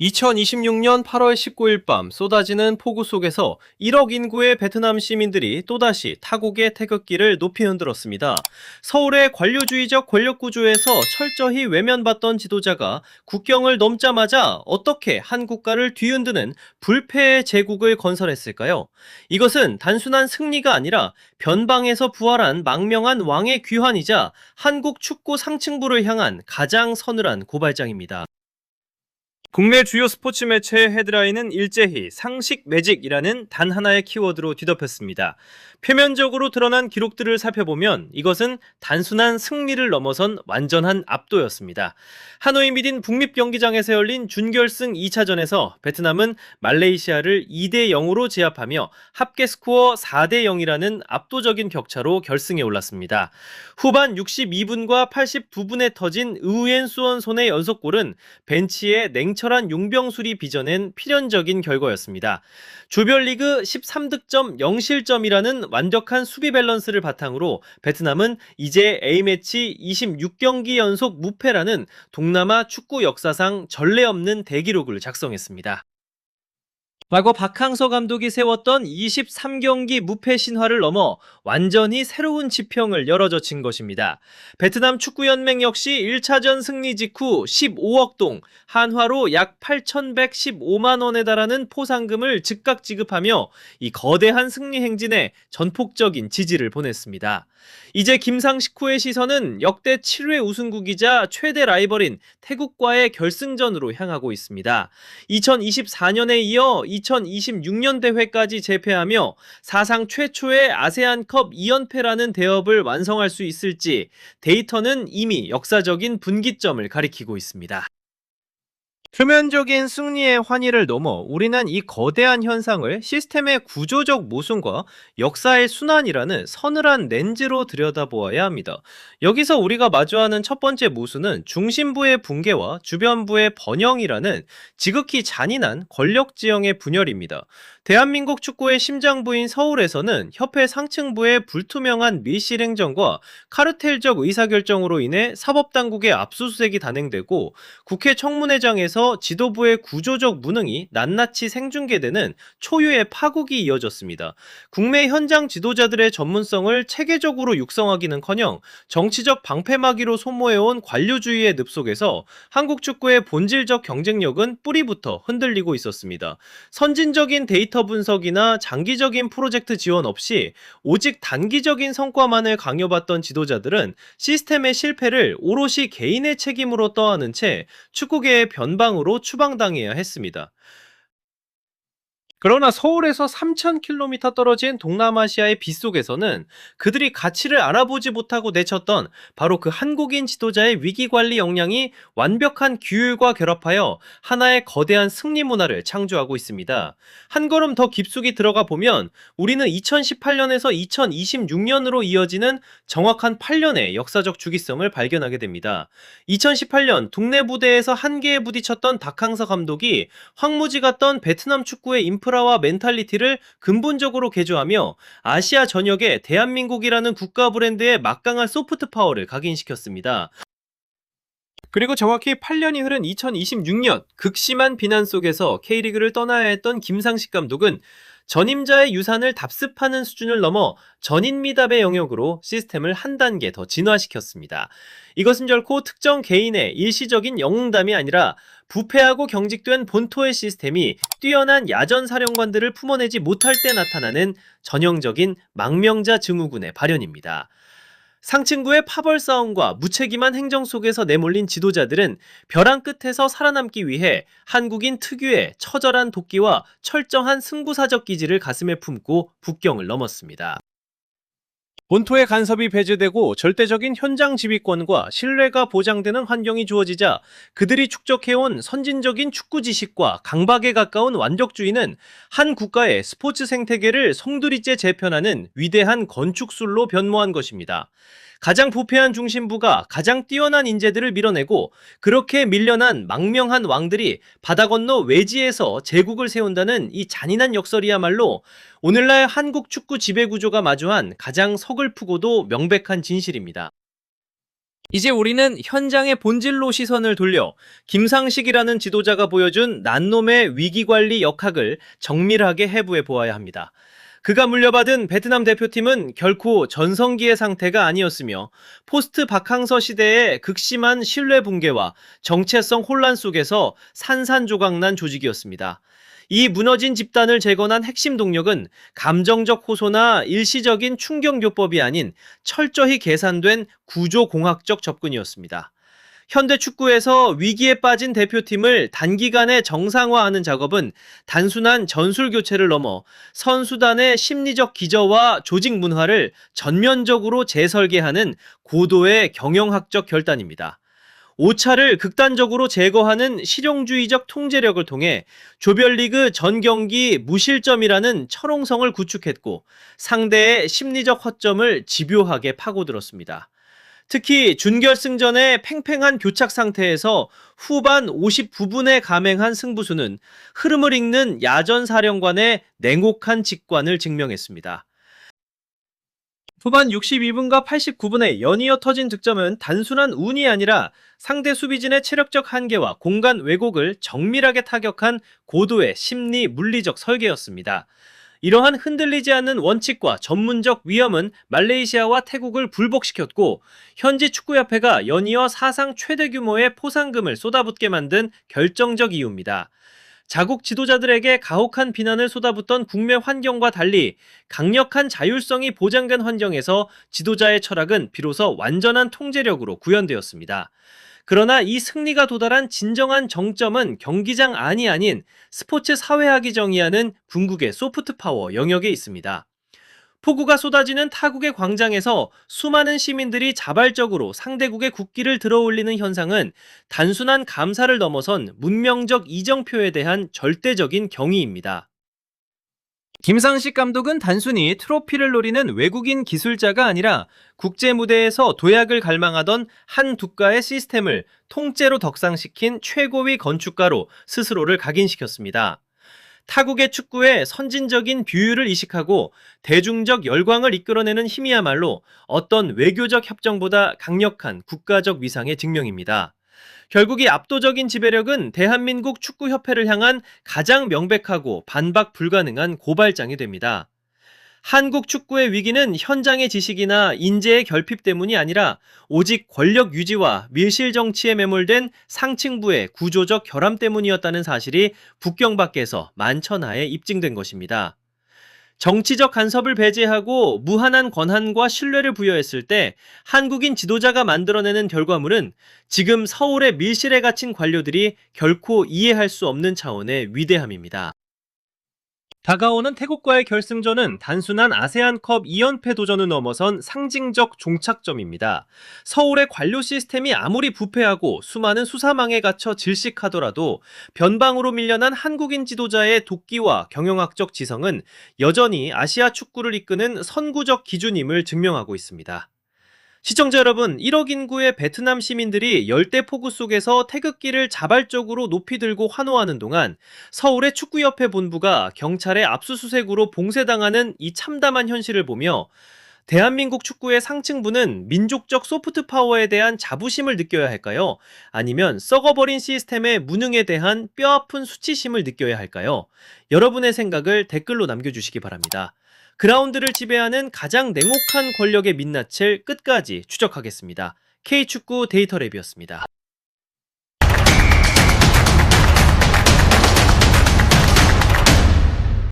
2026년 8월 19일 밤 쏟아지는 폭우 속에서 1억 인구의 베트남 시민들이 또다시 타국의 태극기를 높이 흔들었습니다. 서울의 관료주의적 권력 구조에서 철저히 외면받던 지도자가 국경을 넘자마자 어떻게 한 국가를 뒤흔드는 불패의 제국을 건설했을까요? 이것은 단순한 승리가 아니라 변방에서 부활한 망명한 왕의 귀환이자 한국 축구 상층부를 향한 가장 서늘한 고발장입니다. 국내 주요 스포츠 매체의 헤드라인은 일제히 상식 매직이라는 단 하나의 키워드로 뒤덮였습니다. 표면적으로 드러난 기록들을 살펴보면 이것은 단순한 승리를 넘어선 완전한 압도였습니다. 하노이 미딘 국립경기장에서 열린 준결승 2차전에서 베트남은 말레이시아를 2대 0으로 제압하며 합계 스코어 4대 0이라는 압도적인 격차로 결승에 올랐습니다. 후반 62분과 82분에 터진 의우엔 수원손의 연속골은 벤치에 냉철한 용병술이 빚어낸 필연적인 결과였습니다. 조별리그 13득점 0실점이라는 완벽한 수비 밸런스를 바탕으로 베트남은 이제 A매치 26경기 연속 무패라는 동남아 축구 역사상 전례 없는 대기록을 작성했습니다. 과거 박항서 감독이 세웠던 23경기 무패 신화를 넘어 완전히 새로운 지평을 열어젖힌 것입니다. 베트남 축구연맹 역시 1차전 승리 직후 15억 동, 한화로 약 8,115만 원에 달하는 포상금을 즉각 지급하며 이 거대한 승리 행진에 전폭적인 지지를 보냈습니다. 이제 김상식후의 시선은 역대 7회 우승국이자 최대 라이벌인 태국과의 결승전으로 향하고 있습니다. 2024년에 이어 2026년 대회까지 재패하며 사상 최초의 아세안컵 2연패라는 대업을 완성할 수 있을지 데이터는 이미 역사적인 분기점을 가리키고 있습니다. 표면적인 승리의 환희를 넘어 우리는 이 거대한 현상을 시스템의 구조적 모순과 역사의 순환이라는 서늘한 렌즈로 들여다보아야 합니다. 여기서 우리가 마주하는 첫 번째 모순은 중심부의 붕괴와 주변부의 번영이라는 지극히 잔인한 권력지형의 분열입니다. 대한민국 축구의 심장부인 서울에서는 협회 상층부의 불투명한 밀실 행정과 카르텔적 의사결정으로 인해 사법당국의 압수수색이 단행되고 국회 청문회장에서 지도부의 구조적 무능이 낱낱이 생중계되는 초유의 파국이 이어졌습니다. 국내 현장 지도자들의 전문성을 체계적으로 육성하기는커녕 정치적 방패막이로 소모해온 관료주의의 늪속에서 한국 축구의 본질적 경쟁력은 뿌리부터 흔들리고 있었습니다. 선진적인 데이터 분석이나 장기적인 프로젝트 지원 없이 오직 단기적인 성과만을 강요받던 지도자들은 시스템의 실패를 오롯이 개인의 책임으로 떠안은 채 축구계의 변방으로 추방당해야 했습니다. 그러나 서울에서 3,000km 떨어진 동남아시아의 빗속에서는 그들이 가치를 알아보지 못하고 내쳤던 바로 그 한국인 지도자의 위기관리 역량이 완벽한 규율과 결합하여 하나의 거대한 승리 문화를 창조하고 있습니다. 한 걸음 더 깊숙이 들어가 보면 우리는 2018년에서 2026년으로 이어지는 정확한 8년의 역사적 주기성을 발견하게 됩니다. 2018년 국내 무대에서 한계에 부딪혔던 박항서 감독이 황무지 같던 베트남 축구의 인프라와 멘탈리티를 근본적으로 개조하며 아시아 전역에 대한민국이라는 국가 브랜드의 막강한 소프트 파워를 각인시켰습니다. 그리고 정확히 8년이 흐른 2026년 극심한 비난 속에서 K리그를 떠나야 했던 김상식 감독은 전임자의 유산을 답습하는 수준을 넘어 전인미답의 영역으로 시스템을 한 단계 더 진화시켰습니다. 이것은 결코 특정 개인의 일시적인 영웅담이 아니라 부패하고 경직된 본토의 시스템이 뛰어난 야전 사령관들을 품어내지 못할 때 나타나는 전형적인 망명자 증후군의 발현입니다. 상층부의 파벌 싸움과 무책임한 행정 속에서 내몰린 지도자들은 벼랑 끝에서 살아남기 위해 한국인 특유의 처절한 도끼와 철저한 승부사적 기질을 가슴에 품고 국경을 넘었습니다. 본토의 간섭이 배제되고 절대적인 현장 지휘권과 신뢰가 보장되는 환경이 주어지자 그들이 축적해온 선진적인 축구 지식과 강박에 가까운 완벽주의는 한 국가의 스포츠 생태계를 송두리째 재편하는 위대한 건축술로 변모한 것입니다. 가장 부패한 중심부가 가장 뛰어난 인재들을 밀어내고 그렇게 밀려난 망명한 왕들이 바다 건너 외지에서 제국을 세운다는 이 잔인한 역설이야말로 오늘날 한국 축구 지배구조가 마주한 가장 서글프고도 명백한 진실입니다. 이제 우리는 현장의 본질로 시선을 돌려 김상식이라는 지도자가 보여준 난놈의 위기관리 역학을 정밀하게 해부해 보아야 합니다. 그가 물려받은 베트남 대표팀은 결코 전성기의 상태가 아니었으며 포스트 박항서 시대의 극심한 신뢰 붕괴와 정체성 혼란 속에서 산산조각난 조직이었습니다. 이 무너진 집단을 재건한 핵심 동력은 감정적 호소나 일시적인 충격요법이 아닌 철저히 계산된 구조공학적 접근이었습니다. 현대 축구에서 위기에 빠진 대표팀을 단기간에 정상화하는 작업은 단순한 전술 교체를 넘어 선수단의 심리적 기저와 조직 문화를 전면적으로 재설계하는 고도의 경영학적 결단입니다. 오차를 극단적으로 제거하는 실용주의적 통제력을 통해 조별리그 전 경기 무실점이라는 철옹성을 구축했고 상대의 심리적 허점을 집요하게 파고들었습니다. 특히 준결승전의 팽팽한 교착 상태에서 후반 59분에 감행한 승부수는 흐름을 읽는 야전 사령관의 냉혹한 직관을 증명했습니다. 후반 62분과 89분에 연이어 터진 득점은 단순한 운이 아니라 상대 수비진의 체력적 한계와 공간 왜곡을 정밀하게 타격한 고도의 심리 물리적 설계였습니다. 이러한 흔들리지 않는 원칙과 전문적 위험은 말레이시아와 태국을 불복시켰고 현지 축구협회가 연이어 사상 최대 규모의 포상금을 쏟아붓게 만든 결정적 이유입니다. 자국 지도자들에게 가혹한 비난을 쏟아붓던 국내 환경과 달리 강력한 자율성이 보장된 환경에서 지도자의 철학은 비로소 완전한 통제력으로 구현되었습니다. 그러나 이 승리가 도달한 진정한 정점은 경기장 안이 아닌 스포츠 사회학이 정의하는 궁극의 소프트 파워 영역에 있습니다. 폭우가 쏟아지는 타국의 광장에서 수많은 시민들이 자발적으로 상대국의 국기를 들어올리는 현상은 단순한 감사를 넘어선 문명적 이정표에 대한 절대적인 경의입니다. 김상식 감독은 단순히 트로피를 노리는 외국인 기술자가 아니라 국제 무대에서 도약을 갈망하던 한 국가의 시스템을 통째로 덕상시킨 최고위 건축가로 스스로를 각인시켰습니다. 타국의 축구에 선진적인 비율을 이식하고 대중적 열광을 이끌어내는 힘이야말로 어떤 외교적 협정보다 강력한 국가적 위상의 증명입니다. 결국 이 압도적인 지배력은 대한민국 축구협회를 향한 가장 명백하고 반박 불가능한 고발장이 됩니다. 한국 축구의 위기는 현장의 지식이나 인재의 결핍 때문이 아니라 오직 권력 유지와 밀실 정치에 매몰된 상층부의 구조적 결함 때문이었다는 사실이 북경 밖에서 만천하에 입증된 것입니다. 정치적 간섭을 배제하고 무한한 권한과 신뢰를 부여했을 때 한국인 지도자가 만들어내는 결과물은 지금 서울의 밀실에 갇힌 관료들이 결코 이해할 수 없는 차원의 위대함입니다. 다가오는 태국과의 결승전은 단순한 아세안컵 2연패 도전을 넘어선 상징적 종착점입니다. 서울의 관료 시스템이 아무리 부패하고 수많은 수사망에 갇혀 질식하더라도 변방으로 밀려난 한국인 지도자의 도끼와 경영학적 지성은 여전히 아시아 축구를 이끄는 선구적 기준임을 증명하고 있습니다. 시청자 여러분, 1억 인구의 베트남 시민들이 열대 폭우 속에서 태극기를 자발적으로 높이 들고 환호하는 동안 서울의 축구협회 본부가 경찰의 압수수색으로 봉쇄당하는 이 참담한 현실을 보며 대한민국 축구의 상층부는 민족적 소프트 파워에 대한 자부심을 느껴야 할까요? 아니면 썩어버린 시스템의 무능에 대한 뼈아픈 수치심을 느껴야 할까요? 여러분의 생각을 댓글로 남겨주시기 바랍니다. 그라운드를 지배하는 가장 냉혹한 권력의 민낯을 끝까지 추적하겠습니다. K축구 데이터랩이었습니다.